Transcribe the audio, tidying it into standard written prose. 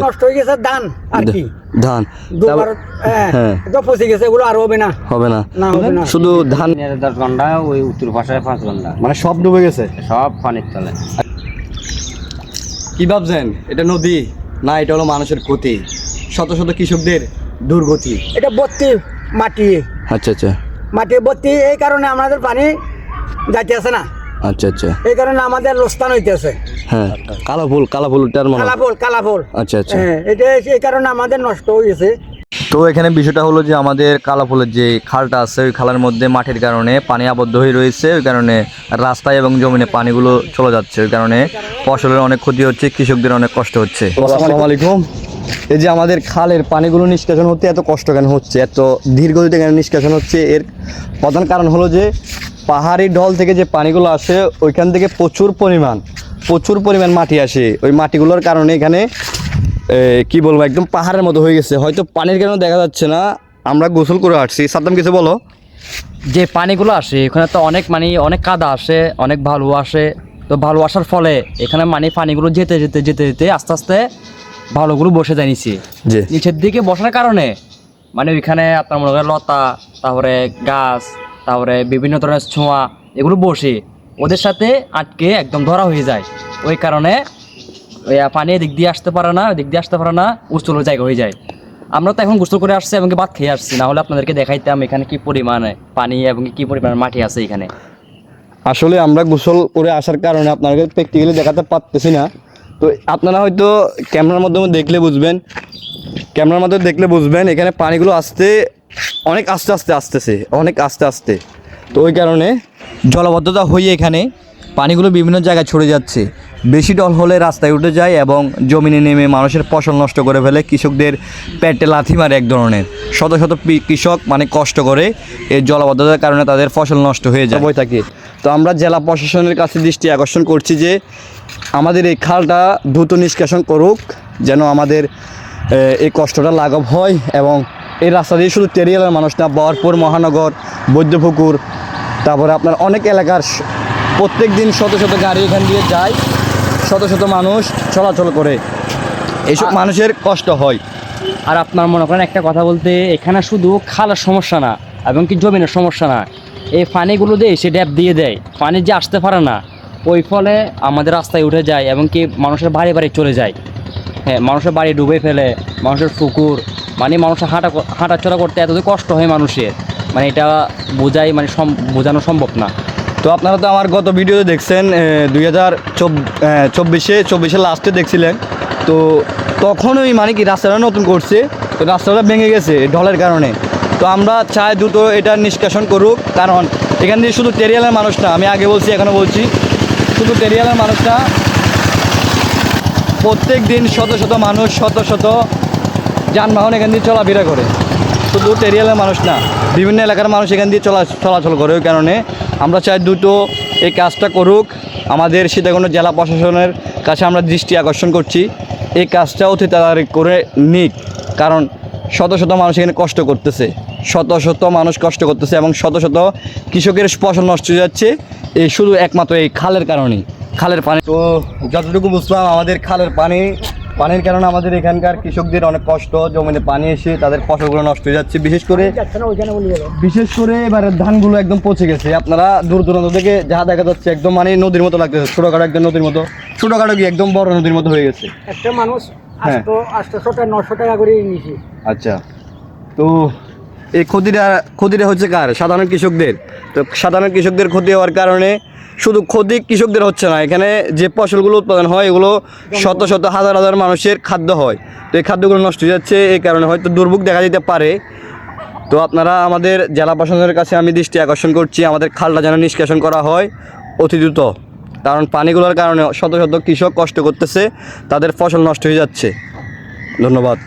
নষ্ট হয়ে গেছে ধান আর কি ধান পচে গেছে, এগুলো আর হবে না হবে না শুধু ধান 10 ঘন্টা, ওই উত্তর পাশে 5 ঘন্টা, মানে সব ডুবে গেছে, সব পানির তলে। কি ভাবছেন এটা নদী না এটা হলো মানুষের ক্ষতি, শত শত কৃষকদের দুর্গতি। এটা ভর্তি মাটি, আচ্ছা আচ্ছা মাটি ভর্তি, এই কারণে আমাদের পানি যাইতে আছে না, আচ্ছা আচ্ছা এই কারণে আমাদের লোকসান হইতেছে। হ্যাঁ কালা ফুলটার মানে কালা ফুল আচ্ছা আচ্ছা এটা এই কারণে আমাদের নষ্ট হয়ে গেছে। তো এখানে বিষয়টা হলো যে আমাদের কালাফুলের যে খালটা আছে ওই খালের মধ্যে মাটির কারণে পানি আবদ্ধ হয়ে রয়েছে, ওই কারণে রাস্তায় এবং জমিনে পানিগুলো চলে যাচ্ছে, ওই কারণে ফসলের অনেক ক্ষতি হচ্ছে, কৃষকদের অনেক কষ্ট হচ্ছে। আসসালামু আলাইকুম। এই যে আমাদের খালের পানিগুলো নিষ্কাশন হতে এত কষ্ট কেন হচ্ছে, এত ধীর গতিতে কেন নিষ্কাশন হচ্ছে, এর প্রধান কারণ হলো যে পাহাড়ি ঢল থেকে যে পানিগুলো আসে ওইখান থেকে প্রচুর পরিমাণ মাটি আসে, ওই মাটিগুলোর কারণে এখানে কি বলবো একদম পাহাড়ের মতো হয়ে গেছে, হয়তো পানির কারণে দেখা যাচ্ছে না। আমরা গোসল করে আসছি, সাদ্দাম কিছু বলো। যে পানিগুলো আসে এখানে তো অনেক অনেক কাদা আসে, অনেক ভালো আসে, তো ভালো আসার ফলে এখানে পানিগুলো যেতে যেতে যেতে যেতে আস্তে আস্তে ভালোগুলো বসে যায় নিচের দিকে বসার কারণে ওইখানে আপনার মনে করেন লতা, তারপরে গাছ, তারপরে বিভিন্ন ধরনের ছোঁয়া এগুলো বসে ওদের সাথে আটকে একদম ধরা হয়ে যায়, ওই কারণে ওই পানি এদিক দিয়ে আসতে পারে না, উচ্চল জায়গা হয়ে যায়। আমরা তো এখন গোসল করে আসছি এবং ভাত খেয়ে আসছি, না হলে আপনাদেরকে দেখাইতাম এখানে কি পরিমাণে পানি এবং কি পরিমাণে মাটি আছে এখানে। আসলে আমরা গোসল করে আসার কারণে আপনাদের প্র্যাকটিক্যালি দেখাতে পারতেছি না, তো আপনারা হয়তো ক্যামেরার মাধ্যমে দেখলে বুঝবেন এখানে পানিগুলো অনেক আস্তে আস্তে, তো ওই কারণে জলাবদ্ধতা হয়ে এখানে পানিগুলো বিভিন্ন জায়গায় ছড়ে যাচ্ছে, বেশি ঢল হলে রাস্তায় উঠে যায় এবং জমিনে নেমে মানুষের ফসল নষ্ট করে ফেলে, কৃষকদের পেটে লাথি মারে এক ধরনের। শত শত কৃষক কষ্ট করে এই জলাবদ্ধতার কারণে তাদের ফসল নষ্ট হয়ে যায় বই থাকে। তো আমরা জেলা প্রশাসনের কাছে দৃষ্টি আকর্ষণ করছি যে আমাদের এই খালটা দ্রুত নিষ্কাশন করুক, যেন আমাদের এই কষ্টটা লাঘব হয়, এবং এই রাস্তা দিয়ে শুধু টেরিয়ালের মানুষ না, বহরপুর মহানগর, বৈদ্যপুকুর, তারপরে আপনার অনেক এলাকার প্রত্যেক দিন শত শত গাড়ি এখান দিয়ে যায়, শত শত মানুষ চলাচল করে, এইসব মানুষের কষ্ট হয়। আর আপনার মনে করেন একটা কথা বলতে, এখানে শুধু খালের সমস্যা না এবং কি জমিনের সমস্যা না, এই পানিগুলো দিয়ে সে ড্যাপ দিয়ে দেয়, পানি যে আসতে পারে না, ওই ফলে আমাদের রাস্তায় উঠে যায় এবং কি মানুষের বাড়ি বাড়ি চলে যায়। হ্যাঁ, মানুষের বাড়ি ডুবে ফেলে, মানুষের পুকুর, মানুষের হাঁটাচলা করতে এত কষ্ট হয় মানুষের, এটা বোঝানো সম্ভব না। তো আপনারা তো আমার গত ভিডিওতে দেখছেন 2024 লাস্টে দেখছিলেন, তো তখন ওই কি রাস্তাটা নতুন করছে, তো রাস্তাটা ভেঙে গেছে ঢলের কারণে। তো আমরা চাই দ্রুত এটা নিষ্কাশন করুক, কারণ এখান দিয়ে শুধু টেরিয়ালের মানুষ না, আমি আগে বলছি এখনও বলছি, শুধু টেরিয়ালের মানুষ না, প্রত্যেক দিন শত শত মানুষ, শত শত যানবাহন এখান দিয়ে চলাফেরা করে, শুধু টেরিয়ালের মানুষ না, বিভিন্ন এলাকার মানুষ এখান দিয়ে চলাচল করে, ওই কারণে আমরা চাই দ্রুত এই কাজটা করুক। আমাদের সীতাকুণ্ড জেলা প্রশাসনের কাছে আমরা দৃষ্টি আকর্ষণ করছি, এই কাজটা অতি তাড়াতাড়ি করে নিক, কারণ শত শত মানুষ এখানে কষ্ট করতেছে, এবং শত শত কৃষকের ফসল নষ্ট হয়ে যাচ্ছে এই শুধু একমাত্র এই খালের কারণেই, খালের পানি। তো যতটুকু বুঝলাম আমাদের খালের পানির কারণে আমাদের এখানকার কৃষকদের অনেক কষ্ট, জমিতে পানি এসে তাদের ফসলগুলো নষ্ট হয়ে যাচ্ছে, বিশেষ করে এবারে ধানগুলো একদম পচে গেছে। আপনারা দূর দূরান্ত থেকে যা দেখা যাচ্ছে একদম নদীর মতো লাগতেছে, ছোটোখাটো একদম নদীর মতো, ছোটোখাটো কি একদম বড় নদীর মতো হয়ে গেছে। একটা মানুষ 800-900 টাকা করে নিয়েছে। আচ্ছা, তো এই ক্ষতিটা হচ্ছে কার? সাধারণ কৃষকদের। তো সাধারণ কৃষকদের ক্ষতি হওয়ার কারণে শুধু ক্ষতি কৃষকদের হচ্ছে না, এখানে যে ফসলগুলো উৎপাদন হয় এগুলো শত শত হাজার হাজার মানুষের খাদ্য হয়, তো এই খাদ্যগুলো নষ্ট হয়ে যাচ্ছে, এই কারণে হয়তো দুর্ভোগ দেখা দিতে পারে। তো আপনারা আমাদের জেলা প্রশাসনের কাছে আমি দৃষ্টি আকর্ষণ করছি, আমাদের খালটা যেন নিষ্কাশন করা হয় অতি দ্রুত, কারণ পানিগুলোর কারণে শত শত কৃষক কষ্ট করতেছে, তাদের ফসল নষ্ট হয়ে যাচ্ছে। ধন্যবাদ।